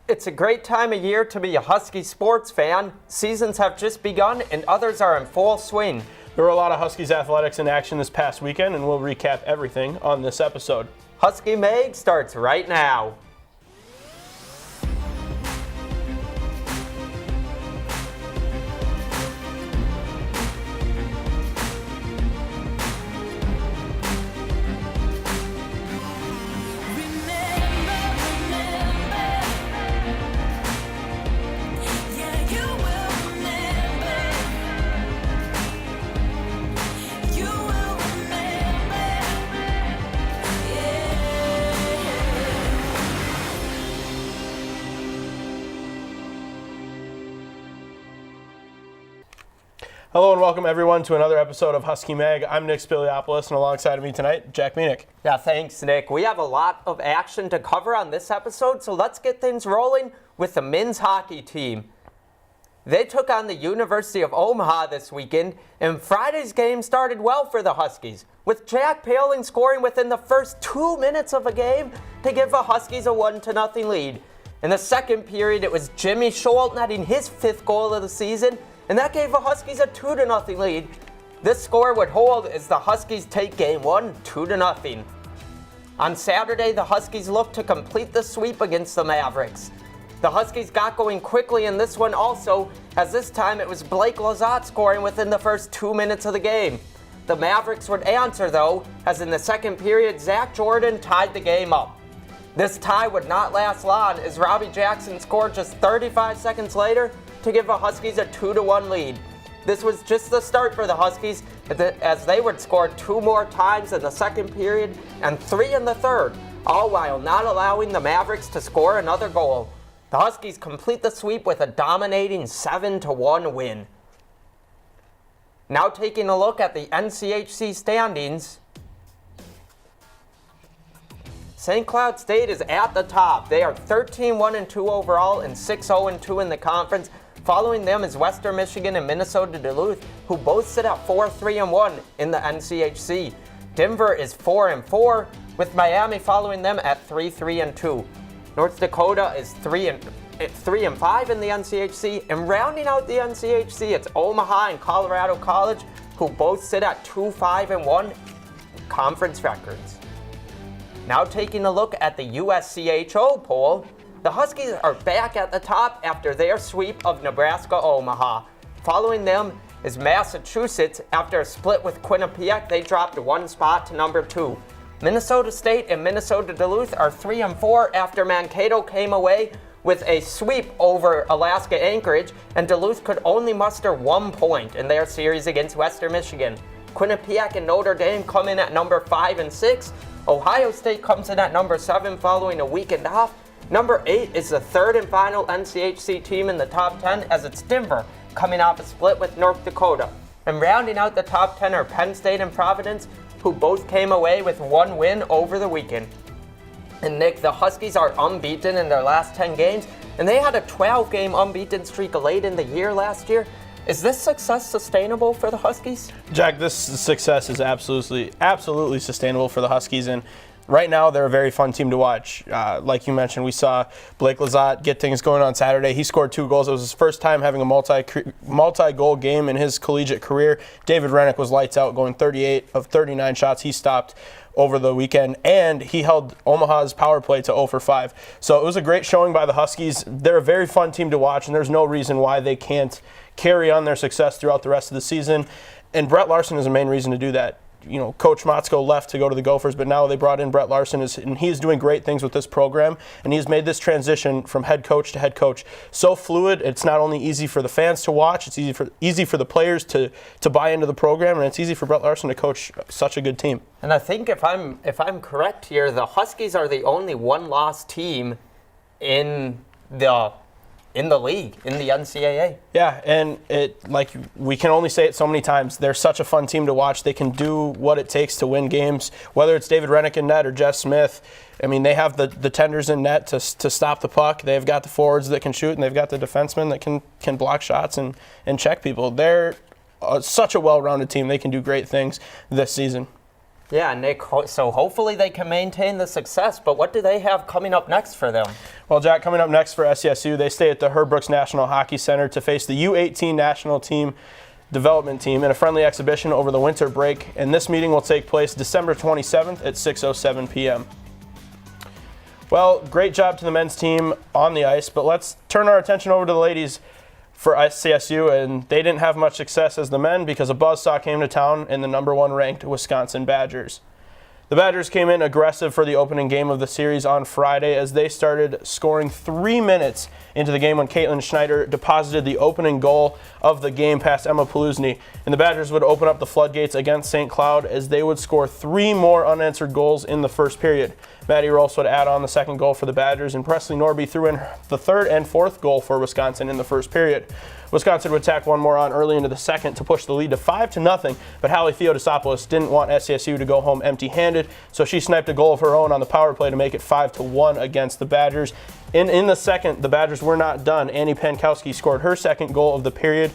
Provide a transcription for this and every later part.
It's a great time of year to be a Husky sports fan. Seasons have just begun and others are in full swing. There were a lot of Huskies athletics in action this past weekend, and we'll recap everything on this episode. Husky Mag starts right now. Hello and welcome everyone to another episode of Husky Mag. I'm Nick Spiliopoulos, and alongside of me tonight, Jack Meanick. Yeah, thanks, Nick. We have a lot of action to cover on this episode, so let's get things rolling with the men's hockey team. They took on the University of Omaha this weekend, and Friday's game started well for the Huskies, with Jack Paling scoring within the first 2 minutes of a game to give the Huskies a 1-0 lead. In the second period, it was Jimmy Schultz netting his 5th goal of the season, and that gave the Huskies a 2-0 lead. This score would hold as the Huskies take game 1, 2-0. On Saturday, the Huskies looked to complete the sweep against the Mavericks. The Huskies got going quickly in this one also, as this time it was Blake Lizotte scoring within the first 2 minutes of the game. The Mavericks would answer though, as in the second period, Zach Jordan tied the game up. This tie would not last long, as Robbie Jackson scored just 35 seconds later to give the Huskies a 2-1 lead. This was just the start for the Huskies, as they would score 2 more times in the second period and 3 in the third, all while not allowing the Mavericks to score another goal. The Huskies complete the sweep with a dominating 7-1 win. Now taking a look at the NCHC standings, St. Cloud State is at the top. They are 13-1-2 overall and 6-0-2 in the conference. Following them is Western Michigan and Minnesota Duluth, who both sit at 4-3-1 in the NCHC. Denver is 4-4, with Miami following them at 3-3-2. North Dakota is 3-5 in the NCHC, and rounding out the NCHC, it's Omaha and Colorado College, who both sit at 2-5-1 conference records. Now taking a look at the USCHO poll, the Huskies are back at the top after their sweep of Nebraska-Omaha. Following them is Massachusetts. After a split with Quinnipiac, they dropped 1 spot to number 2. Minnesota State and Minnesota Duluth are 3-4 after Mankato came away with a sweep over Alaska Anchorage, and Duluth could only muster 1 point in their series against Western Michigan. Quinnipiac and Notre Dame come in at number 5 and 6. Ohio State comes in at number 7 following a weekend off. Number 8 is the third and final NCHC team in the top 10, as it's Denver, coming off a split with North Dakota. And rounding out the top 10 are Penn State and Providence, who both came away with 1 win over the weekend. And Nick, the Huskies are unbeaten in their last 10 games, and they had a 12-game unbeaten streak late in the year last year. Is this success sustainable for the Huskies? Jack, this success is absolutely sustainable for the Huskies, and right now, they're a very fun team to watch. Like you mentioned, we saw Blake Lizotte get things going on Saturday. He scored 2 goals. It was his first time having a multi-goal game in his collegiate career. David Rennick was lights out, going 38 of 39 shots he stopped over the weekend, and he held Omaha's power play to 0 for 5. So it was a great showing by the Huskies. They're a very fun team to watch, and there's no reason why they can't carry on their success throughout the rest of the season. And Brett Larson is the main reason to do that. You know, Coach Motzko left to go to the Gophers, but now they brought in Brett Larson, and he's doing great things with this program, and he's made this transition from head coach to head coach so fluid. It's not only easy for the fans to watch, it's easy for the players to buy into the program, and it's easy for Brett Larson to coach such a good team. And I think if I'm correct here, the Huskies are the only 1-loss team in the league, in the NCAA. Yeah, and we can only say it so many times. They're such a fun team to watch. They can do what it takes to win games, whether it's David Rennick in net or Jess Smith. I mean, they have the tenders in net to stop the puck. They've got the forwards that can shoot, and they've got the defensemen that can block shots and check people. They're such a well-rounded team. They can do great things this season. Yeah, Nick, so hopefully they can maintain the success, but what do they have coming up next for them? Well, Jack, coming up next for SCSU, they stay at the Herb Brooks National Hockey Center to face the U18 national team development team in a friendly exhibition over the winter break, and this meeting will take place December 27th at 6:07 p.m. Well, great job to the men's team on the ice, but let's turn our attention over to the ladies for SCSU, and they didn't have much success as the men because a buzzsaw came to town in the number 1 ranked Wisconsin Badgers. The Badgers came in aggressive for the opening game of the series on Friday as they started scoring 3 minutes into the game when Caitlin Schneider deposited the opening goal of the game past Emma Paluzny. And the Badgers would open up the floodgates against St. Cloud as they would score 3 more unanswered goals in the first period. Maddie Rolfs would add on the second goal for the Badgers, and Presley Norby threw in the third and fourth goal for Wisconsin in the first period. Wisconsin would tack one more on early into the second to push the lead to 5-0, but Hallie Theodosopoulos didn't want SCSU to go home empty-handed, so she sniped a goal of her own on the power play to make it 5-1 against the Badgers. In the second, the Badgers were not done. Annie Pankowski scored her second goal of the period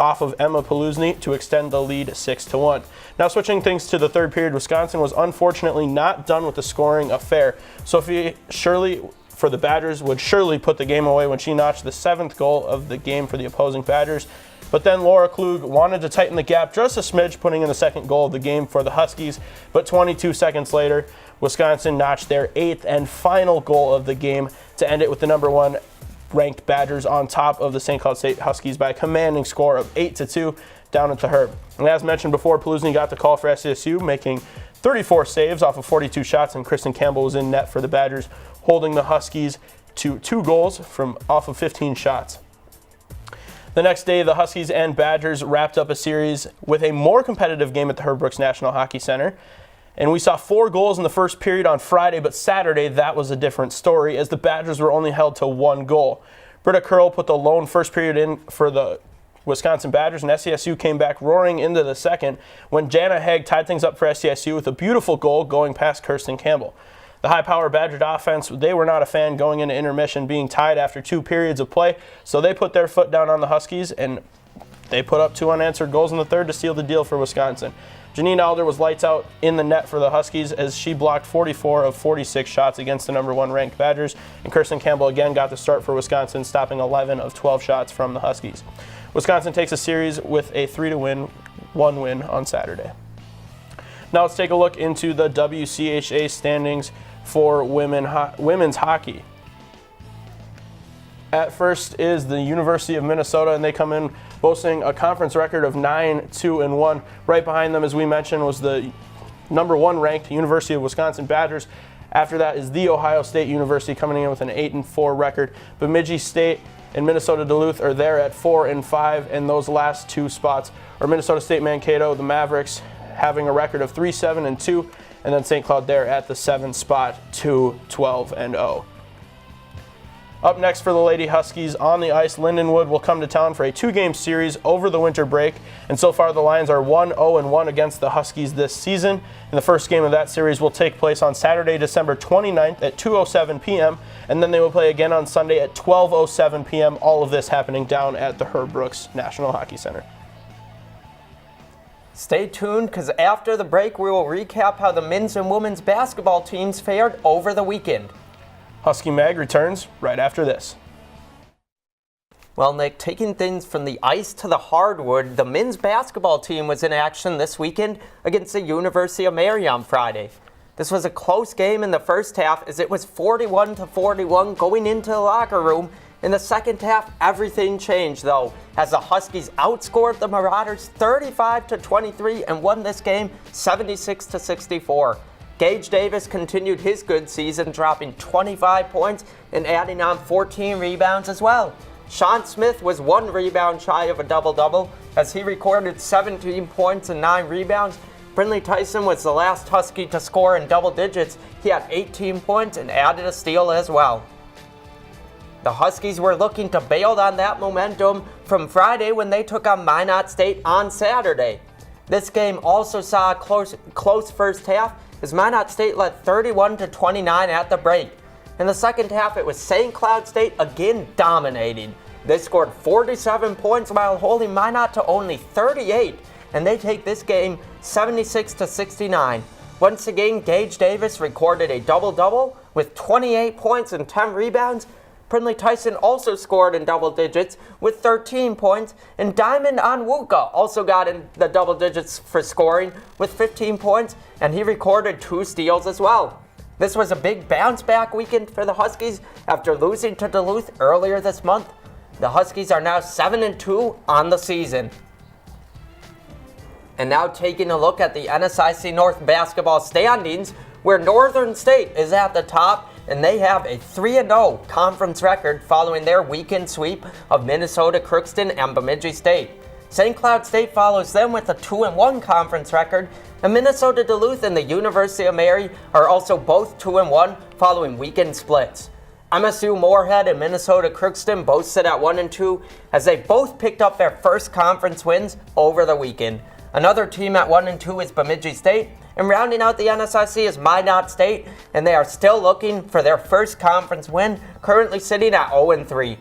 off of Emma Paluzny to extend the lead 6-1. Now switching things to the third period, Wisconsin was unfortunately not done with the scoring affair. Sophie Shirley for the Badgers would surely put the game away when she notched the 7th goal of the game for the opposing Badgers. But then Laura Klug wanted to tighten the gap just a smidge, putting in the second goal of the game for the Huskies. But 22 seconds later, Wisconsin notched their 8th and final goal of the game to end it with the number 1 ranked Badgers on top of the St. Cloud State Huskies by a commanding score of 8-2 down at the Herb. And as mentioned before, Paluzny got the call for SCSU, making 34 saves off of 42 shots, and Kristen Campbell was in net for the Badgers, holding the Huskies to 2 goals from off of 15 shots. The next day, the Huskies and Badgers wrapped up a series with a more competitive game at the Herb Brooks National Hockey Center. And we saw 4 goals in the first period on Friday, but Saturday that was a different story as the Badgers were only held to 1 goal. Britta Curl put the lone first period in for the Wisconsin Badgers, and SCSU came back roaring into the second when Jana Haig tied things up for SCSU with a beautiful goal going past Kirsten Campbell. The high-power Badger offense, they were not a fan going into intermission, being tied after 2 periods of play, so they put their foot down on the Huskies, and they put up 2 unanswered goals in the third to seal the deal for Wisconsin. Janine Alder was lights out in the net for the Huskies as she blocked 44 of 46 shots against the number 1 ranked Badgers, and Kirsten Campbell again got the start for Wisconsin, stopping 11 of 12 shots from the Huskies. Wisconsin takes a series with a 3-1 win on Saturday. Now let's take a look into the WCHA standings for women's hockey. At first is the University of Minnesota, and they come in boasting a conference record of 9-2-1. Right behind them, as we mentioned, was the number 1 ranked University of Wisconsin Badgers. After that is The Ohio State University coming in with an 8-4 record. Bemidji State and Minnesota Duluth are there at 4-5, and those last 2 spots are Minnesota State Mankato, the Mavericks, having a record of 3-7-2, and then St. Cloud there at the 7th spot, 2-12-0. Up next for the Lady Huskies on the ice, Lindenwood will come to town for a 2-game series over the winter break, and so far the Lions are 1-0-1 against the Huskies this season. And the first game of that series will take place on Saturday, December 29th at 2:07 p.m., and then they will play again on Sunday at 12:07 p.m., all of this happening down at the Herb Brooks National Hockey Center. Stay tuned, because after the break we will recap how the men's and women's basketball teams fared over the weekend. Husky Mag returns right after this. Well, Nick, taking things from the ice to the hardwood, the men's basketball team was in action this weekend against the University of Mary on Friday. This was a close game in the first half as it was 41-41 going into the locker room. In the second half, everything changed, though, as the Huskies outscored the Marauders 35-23 and won this game 76-64. Gage Davis continued his good season, dropping 25 points and adding on 14 rebounds as well. Sean Smith was 1 rebound shy of a double-double as he recorded 17 points and 9 rebounds. Brindley Tyson was the last Husky to score in double digits. He had 18 points and added a steal as well. The Huskies were looking to build on that momentum from Friday when they took on Minot State on Saturday. This game also saw a close first half as Minot State led 31-29 at the break. In the second half, it was St. Cloud State again dominating. They scored 47 points while holding Minot to only 38, and they take this game 76-69. Once again, Gage Davis recorded a double-double with 28 points and 10 rebounds. Brindley Tyson also scored in double digits with 13 points, and Diamond Onwuka also got in the double digits for scoring with 15 points, and he recorded 2 steals as well. This was a big bounce-back weekend for the Huskies after losing to Duluth earlier this month. The Huskies are now 7-2 on the season. And now taking a look at the NSIC North basketball standings, where Northern State is at the top, and they have a 3-0 conference record following their weekend sweep of Minnesota Crookston and Bemidji State. St. Cloud State follows them with a 2-1 conference record, and Minnesota Duluth and the University of Mary are also both 2-1 following weekend splits. MSU Moorhead and Minnesota Crookston both sit at 1-2 as they both picked up their first conference wins over the weekend. Another team at 1-2 is Bemidji State, and rounding out the NSIC is Minot State, and they are still looking for their first conference win, currently sitting at 0-3.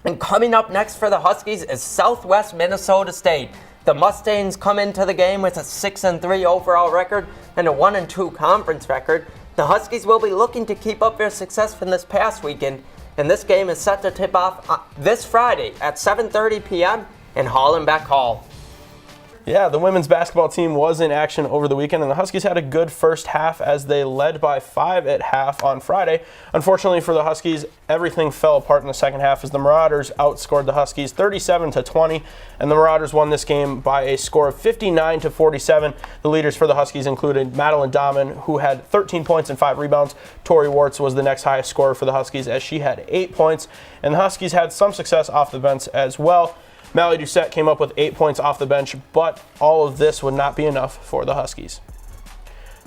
And coming up next for the Huskies is Southwest Minnesota State. The Mustangs come into the game with a 6-3 overall record and a 1-2 conference record. The Huskies will be looking to keep up their success from this past weekend, and this game is set to tip off this Friday at 7:30 p.m. in Hollenbeck Hall. Yeah, the women's basketball team was in action over the weekend, and the Huskies had a good first half as they led by 5 at half on Friday. Unfortunately for the Huskies, everything fell apart in the second half as the Marauders outscored the Huskies 37-20, and the Marauders won this game by a score of 59-47. The leaders for the Huskies included Madeline Dahman, who had 13 points and 5 rebounds. Tori Wartz was the next highest scorer for the Huskies as she had 8 points, and the Huskies had some success off the bench as well. Mally Doucette came up with 8 points off the bench, but all of this would not be enough for the Huskies.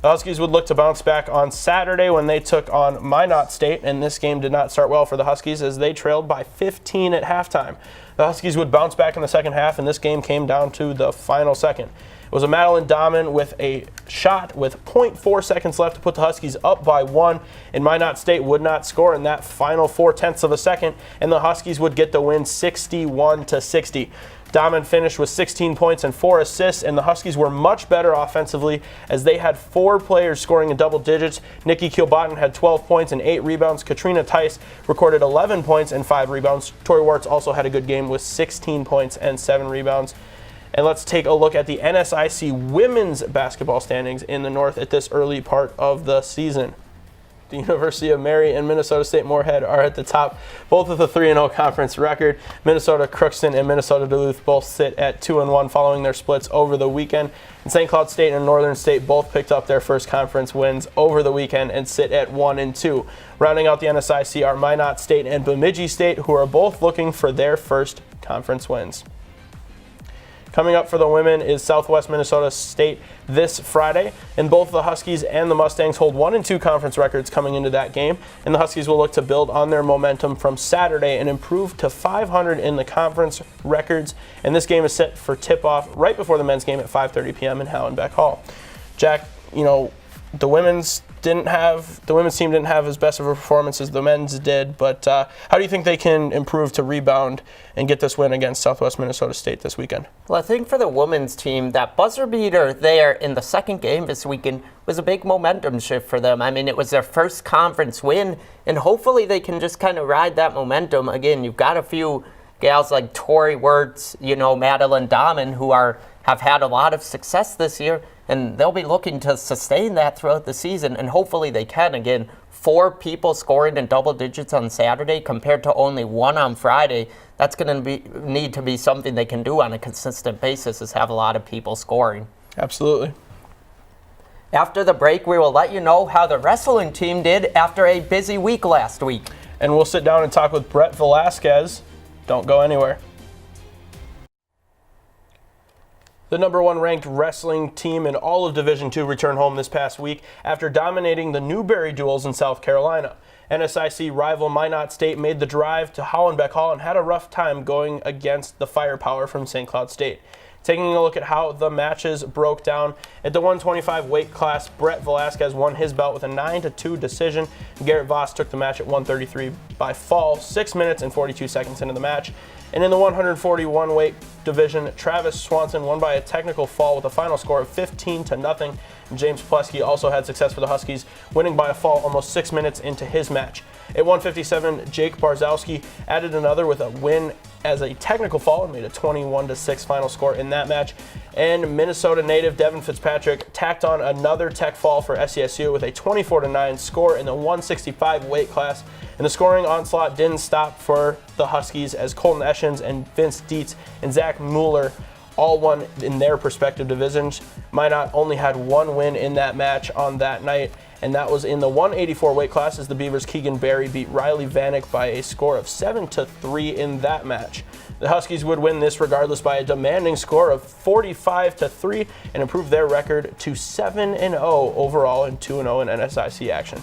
The Huskies would look to bounce back on Saturday when they took on Minot State, and this game did not start well for the Huskies as they trailed by 15 at halftime. The Huskies would bounce back in the second half, and this game came down to the final second. It was a Madeline Dahman with a shot with 0.4 seconds left to put the Huskies up by 1, and Minot State would not score in that final 0.4 of a second, and the Huskies would get the win 61-60. Dahman finished with 16 points and 4 assists, and the Huskies were much better offensively as they had 4 players scoring in double digits. Nikki Kilbottom had 12 points and 8 rebounds. Katrina Tice recorded 11 points and 5 rebounds. Tori Wartz also had a good game with 16 points and 7 rebounds. And let's take a look at the NSIC women's basketball standings in the North at this early part of the season. The University of Mary and Minnesota State Moorhead are at the top, both with a 3-0 conference record. Minnesota Crookston and Minnesota Duluth both sit at 2-1 following their splits over the weekend. And St. Cloud State and Northern State both picked up their first conference wins over the weekend and sit at 1-2. Rounding out the NSIC are Minot State and Bemidji State, who are both looking for their first conference wins. Coming up for the women is Southwest Minnesota State this Friday, and both the Huskies and the Mustangs hold 1-2 conference records coming into that game, and the Huskies will look to build on their momentum from Saturday and improve to 500 in the conference records, and this game is set for tip-off right before the men's game at 5:30 p.m. in Hallenbeck Hall. Jack, the women's team didn't have as best of a performance as the men's did, but how do you think they can improve to rebound and get this win against Southwest Minnesota State this weekend? Well, I think for the women's team, that buzzer beater there in the second game this weekend was a big momentum shift for them. I mean, it was their first conference win, and hopefully they can just kind of ride that momentum. Again, you've got a few gals like Tori Wirtz, Madeline Dahman, who have had a lot of success this year, and they'll be looking to sustain that throughout the season, and hopefully they can. Again, 4 people scoring in double digits on Saturday compared to only 1 on Friday. That's going to need to be something they can do on a consistent basis, is have a lot of people scoring. Absolutely. After the break, we will let you know how the wrestling team did after a busy week last week. And we'll sit down and talk with Brett Velasquez. Don't go anywhere. The number 1 ranked wrestling team in all of Division II returned home this past week after dominating the Newberry duels in South Carolina. NSIC rival Minot State made the drive to Hallenbeck Hall and had a rough time going against the firepower from St. Cloud State. Taking a look at how the matches broke down, at the 125 weight class, Brett Velasquez won his bout with a 9-2 decision. Garrett Voss took the match at 133 by fall, 6 minutes and 42 seconds into the match. And in the 141 weight division, Travis Swanson won by a technical fall with a final score of 15-0. And James Plesky also had success for the Huskies, winning by a fall almost 6 minutes into his match. At 157, Jake Barzowski added another with a win as a technical fall and made a 21-6 final score in that match. And Minnesota native Devin Fitzpatrick tacked on another tech fall for SCSU with a 24-9 score in the 165 weight class. And the scoring onslaught didn't stop for the Huskies as Colton Eschens and Vince Dietz and Zach Mueller all won in their respective divisions. Minot only had one win in that match on that night, and that was in the 184 weight class as the Beavers' Keegan Barry beat Riley Vanek by a score of 7-3 in that match. The Huskies would win this regardless by a demanding score of 45-3 and improve their record to 7-0 overall and 2-0 in NSIC action.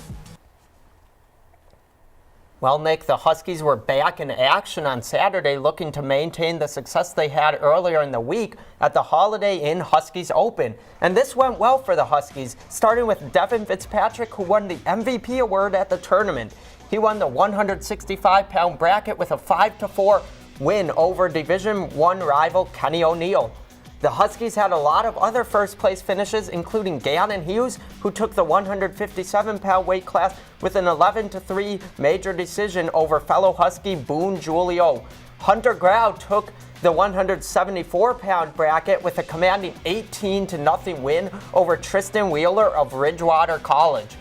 Well, Nick, the Huskies were back in action on Saturday looking to maintain the success they had earlier in the week at the Holiday Inn Huskies Open. And this went well for the Huskies, starting with Devin Fitzpatrick, who won the MVP award at the tournament. He won the 165-pound bracket with a 5-4 win over Division I rival Kenny O'Neill. The Huskies had a lot of other first-place finishes, including Gannon Hughes, who took the 157-pound weight class with an 11-3 major decision over fellow Husky Boone Julio. Hunter Grau took the 174-pound bracket with a commanding 18-0 win over Tristan Wheeler of Ridgewater College.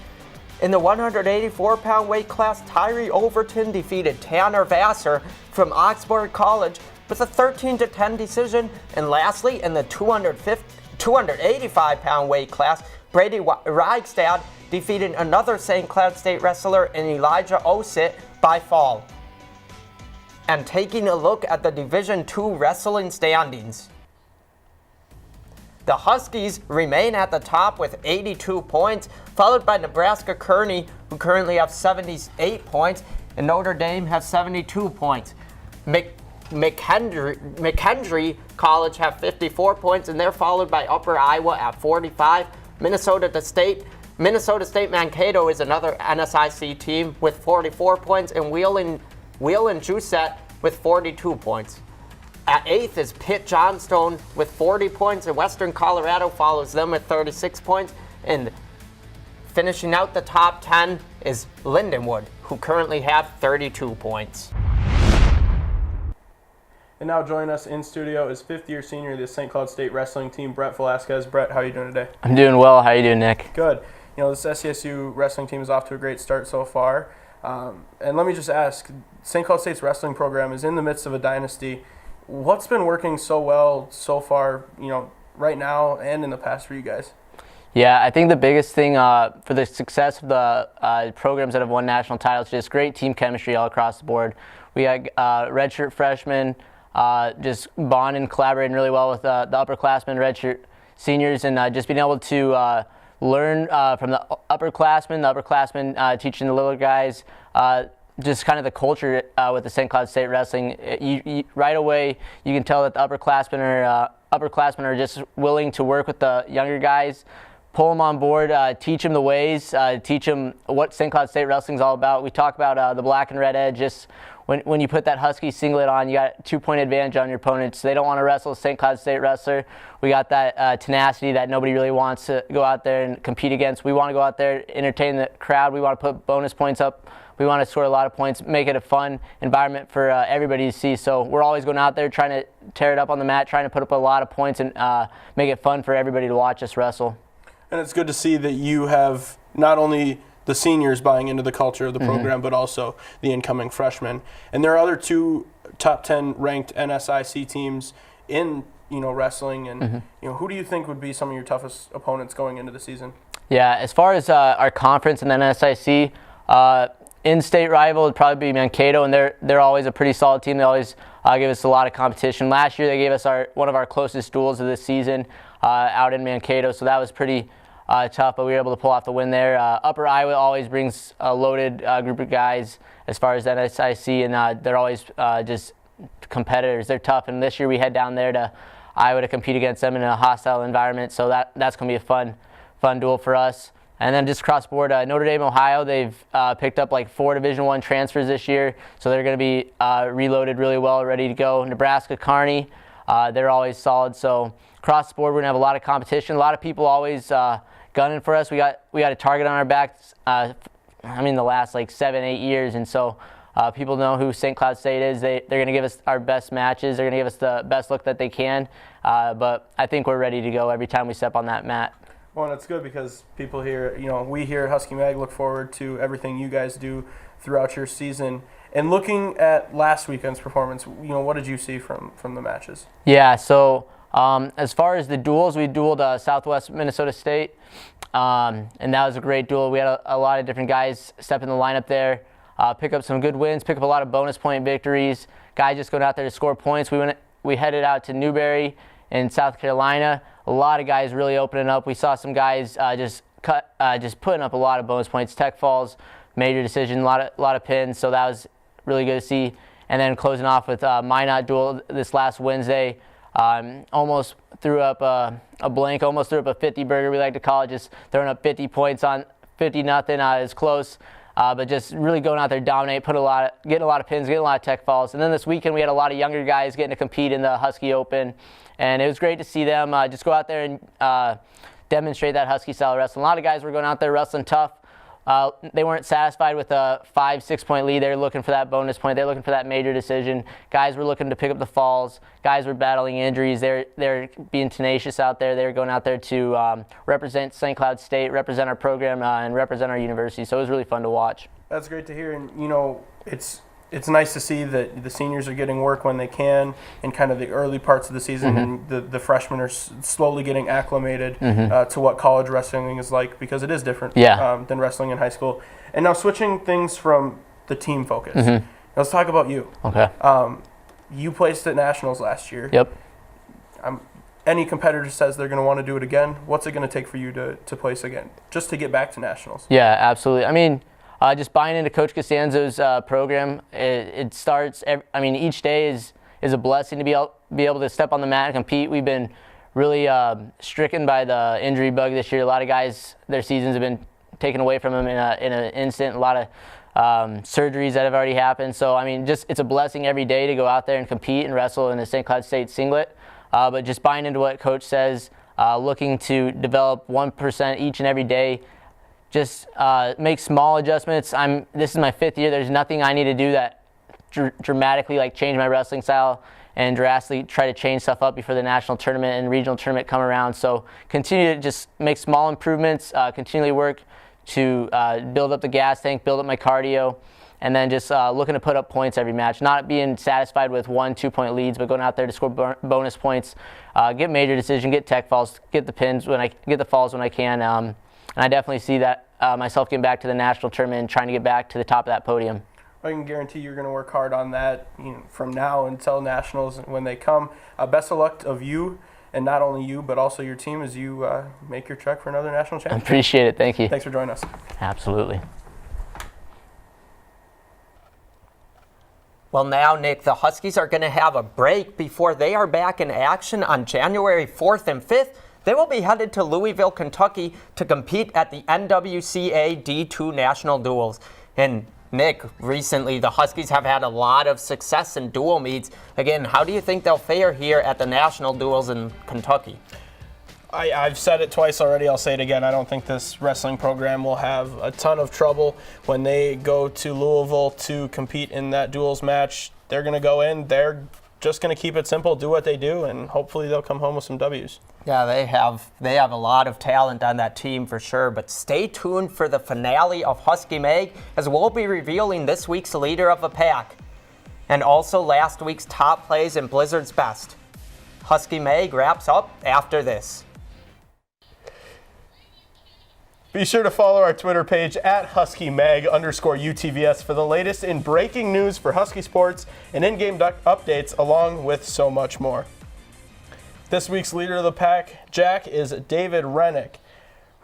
In the 184-pound weight class, Tyree Overton defeated Tanner Vassar from Oxford College with a 13-10 decision. And lastly, in the 285-pound weight class, Brady Reichstad defeated another St. Cloud State wrestler in Elijah Osit by fall. And taking a look at the Division II wrestling standings, the Huskies remain at the top with 82 points, followed by Nebraska Kearney, who currently have 78 points, and Notre Dame has 72 points. McHenry College have 54 points, and they're followed by Upper Iowa at 45. Minnesota State Mankato is another NSIC team with 44 points, and Wheeling Juset with 42 points. At 8th is Pitt Johnstone with 40 points, and Western Colorado follows them with 36 points. And finishing out the top 10 is Lindenwood, who currently have 32 points. And now joining us in studio is fifth-year senior of the St. Cloud State wrestling team, Brett Velasquez. Brett, how are you doing today? I'm doing well. How are you doing, Nick? Good. You know, this SCSU wrestling team is off to a great start so far. And let me just ask, St. Cloud State's wrestling program is in the midst of a dynasty. What's been working so well so far, you know, right now and in the past for you guys? Yeah, I think the biggest thing for the success of the programs that have won national titles is just great team chemistry all across the board. We had redshirt freshmen just bonding and collaborating really well with the upperclassmen, redshirt seniors, and just being able to learn from the upperclassmen teaching the little guys, just kind of the culture with the St. Cloud State wrestling. You right away you can tell that the upperclassmen are just willing to work with the younger guys, pull them on board, teach them the ways, teach them what St. Cloud State wrestling is all about. We talk about the black and red edge. Just when you put that Husky singlet on, you got a 2-point advantage on your opponents. They don't want to wrestle a St. Cloud State wrestler. We got that tenacity that nobody really wants to go out there and compete against. We want to go out there, entertain the crowd. We want to put bonus points up. We want to score a lot of points, make it a fun environment for everybody to see. So we're always going out there trying to tear it up on the mat, trying to put up a lot of points and make it fun for everybody to watch us wrestle. And it's good to see that you have not only the seniors buying into the culture of the program, but also the incoming freshmen. And there are other two top 10 ranked NSIC teams in, you know, wrestling. And you know, who do you think would be some of your toughest opponents going into the season? Yeah, as far as our conference and NSIC, in-state rival would probably be Mankato, and they're always a pretty solid team. They always give us a lot of competition. Last year they gave us one of our closest duels of the season out in Mankato, so that was pretty tough, but we were able to pull off the win there. Upper Iowa always brings a loaded group of guys as far as NSIC, and they're always just competitors. They're tough, and this year we head down there to Iowa to compete against them in a hostile environment, so that's going to be a fun duel for us. And then just across the board, Notre Dame, Ohio, they've picked up like 4 Division I transfers this year, so they're going to be reloaded really well, ready to go. Nebraska, Kearney, they're always solid. So across the board, we're going to have a lot of competition. A lot of people always gunning for us. We got a target on our backs. The last like 7-8 years, and so people know who St. Cloud State is. They're going to give us our best matches. They're going to give us the best look that they can. But I think we're ready to go every time we step on that mat. Well, and it's good because people here, we here at Husky Mag look forward to everything you guys do throughout your season. And looking at last weekend's performance, what did you see from the matches? Yeah, so as far as the duels, we dueled Southwest Minnesota State, and that was a great duel. We had a lot of different guys step in the lineup there, pick up some good wins, pick up a lot of bonus point victories. Guys just going out there to score points. We headed out to Newberry in South Carolina. A lot of guys really opening up. We saw some guys just putting up a lot of bonus points, tech falls, major decision, a lot of pins. So that was really good to see. And then closing off with Minot duel this last Wednesday. Almost threw up a blank, almost threw up a 50 burger, we like to call it, just throwing up 50 points on 50-0. It was close, but just really going out there, dominate, getting a lot of pins, getting a lot of tech falls. And then this weekend we had a lot of younger guys getting to compete in the Husky Open, and it was great to see them just go out there and demonstrate that Husky style wrestling. A lot of guys were going out there wrestling tough. They weren't satisfied with a 5-6 point lead. They were looking for that bonus point. They were looking for that major decision. Guys were looking to pick up the falls. Guys were battling injuries. They're being tenacious out there. They're going out there to represent St. Cloud State, represent our program, and represent our university. So it was really fun to watch. That's great to hear. And, it's nice to see that the seniors are getting work when they can in kind of the early parts of the season, and the freshmen are slowly getting acclimated to what college wrestling is like, because it is different than wrestling in high school. And now switching things from the team focus, let's talk about you. Okay. You placed at Nationals last year. Yep. Any competitor says they're going to want to do it again. What's it going to take for you to place again, just to get back to Nationals? Yeah, absolutely. Just buying into Coach Costanzo's program, it starts. Each day is a blessing to be able to step on the mat and compete. We've been really stricken by the injury bug this year. A lot of guys, their seasons have been taken away from them in an instant. A lot of surgeries that have already happened. So it's a blessing every day to go out there and compete and wrestle in the St. Cloud State singlet. But just buying into what Coach says, looking to develop 1% each and every day. Just make small adjustments. This is my 5th year. There's nothing I need to do that dramatically change my wrestling style and drastically try to change stuff up before the national tournament and regional tournament come around. So continue to just make small improvements, continually work to build up the gas tank, build up my cardio, and then just looking to put up points every match. Not being satisfied with 1-2 point leads, but going out there to score bonus points, get major decision, get tech falls, get the pins get the falls when I can. And I definitely see that myself getting back to the national tournament and trying to get back to the top of that podium. I can guarantee you're going to work hard on that from now until nationals when they come. Best of luck of you, and not only you, but also your team as you make your trek for another national championship. I appreciate it. Thank you. Thanks for joining us. Absolutely. Well, now, Nick, the Huskies are going to have a break before they are back in action on January 4th and 5th. They will be headed to Louisville, Kentucky to compete at the NWCA D2 National Duels. And Nick, recently the Huskies have had a lot of success in dual meets. Again, how do you think they'll fare here at the National Duels in Kentucky? I've said it twice already. I'll say it again. I don't think this wrestling program will have a ton of trouble when they go to Louisville to compete in that duels match. They're going to go in. They're just going to keep it simple, do what they do, and hopefully they'll come home with some W's. Yeah, they have a lot of talent on that team for sure, but stay tuned for the finale of Husky Mag, as we'll be revealing this week's leader of the pack and also last week's top plays in Blizzard's Best. Husky Mag wraps up after this. Be sure to follow our Twitter page at HuskyMag_UTVS for the latest in breaking news for Husky sports and in-game updates, along with so much more. This week's leader of the pack, Jack, is David Rennick.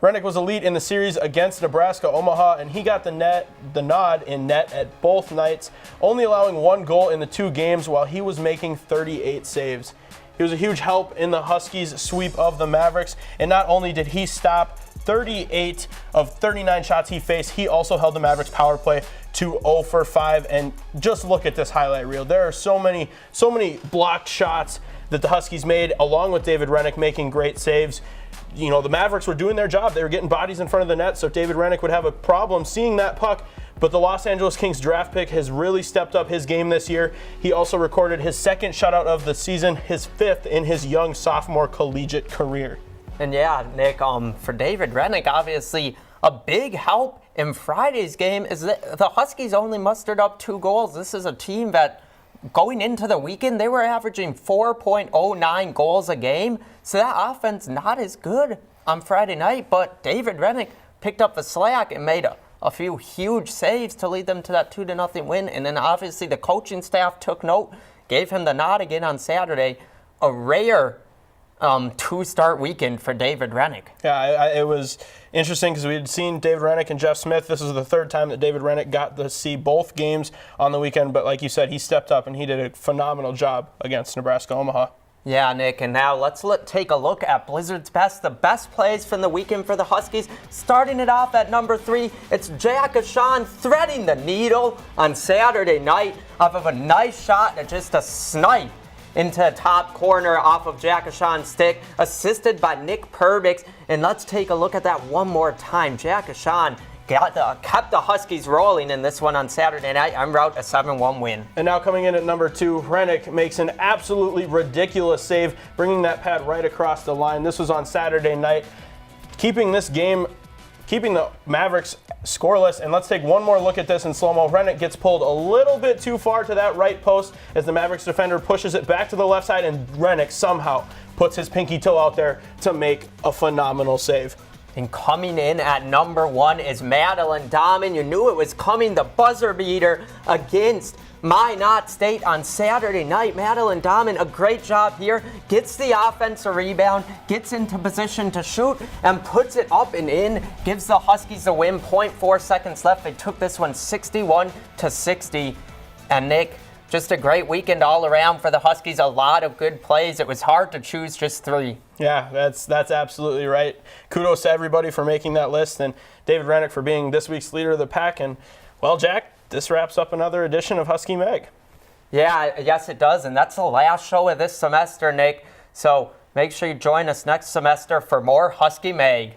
Rennick was elite in the series against Nebraska Omaha, and he got the nod in net at both nights, only allowing 1 goal in the 2 games while he was making 38 saves. He was a huge help in the Huskies' sweep of the Mavericks, and not only did he stop 38 of 39 shots he faced. He also held the Mavericks power play to 0 for 5. And just look at this highlight reel. There are so many blocked shots that the Huskies made, along with David Rennick making great saves. You know, the Mavericks were doing their job. They were getting bodies in front of the net, so David Rennick would have a problem seeing that puck. But the Los Angeles Kings draft pick has really stepped up his game this year. He also recorded his second shutout of the season, his 5th in his young sophomore collegiate career. And yeah, Nick, for David Rennick, obviously a big help in Friday's game is that the Huskies only mustered up 2 goals. This is a team that going into the weekend, they were averaging 4.09 goals a game. So that offense not as good on Friday night, but David Rennick picked up the slack and made a few huge saves to lead them to that 2-0 win. And then obviously the coaching staff took note, gave him the nod again on Saturday. A rare 2-start weekend for David Rennick. Yeah, it was interesting because we had seen David Rennick and Jeff Smith. This was the 3rd time that David Rennick got to see both games on the weekend. But like you said, he stepped up and he did a phenomenal job against Nebraska-Omaha. Yeah, Nick, and now let's take a look at Blizzard's best, the best plays from the weekend for the Huskies. Starting it off at number 3, it's Jack Ashawn threading the needle on Saturday night off of a nice shot and just a snipe into the top corner off of Jack Ashawn's stick, assisted by Nick Perbix. And let's take a look at that one more time. Jack Ashawn kept the Huskies rolling in this one on Saturday night en route a 7-1 win. And now coming in at number 2, Rennick makes an absolutely ridiculous save, bringing that pad right across the line. This was on Saturday night, keeping the Mavericks scoreless. And let's take one more look at this in slow-mo. Rennick gets pulled a little bit too far to that right post as the Mavericks defender pushes it back to the left side, and Rennick somehow puts his pinky toe out there to make a phenomenal save. And coming in at number 1 is Madeline Dahman. You knew it was coming, the buzzer beater against Minot State on Saturday night. Madeline Dahman, a great job here, gets the offensive rebound, gets into position to shoot, and puts it up and in, gives the Huskies the win. 0.4 seconds left. They took this one 61-60. And Nick, just a great weekend all around for the Huskies. A lot of good plays. It was hard to choose just 3. Yeah, that's absolutely right. Kudos to everybody for making that list, and David Rennick for being this week's leader of the pack. And, well, Jack, this wraps up another edition of Husky Mag. Yeah, yes it does, and that's the last show of this semester, Nick. So make sure you join us next semester for more Husky Mag.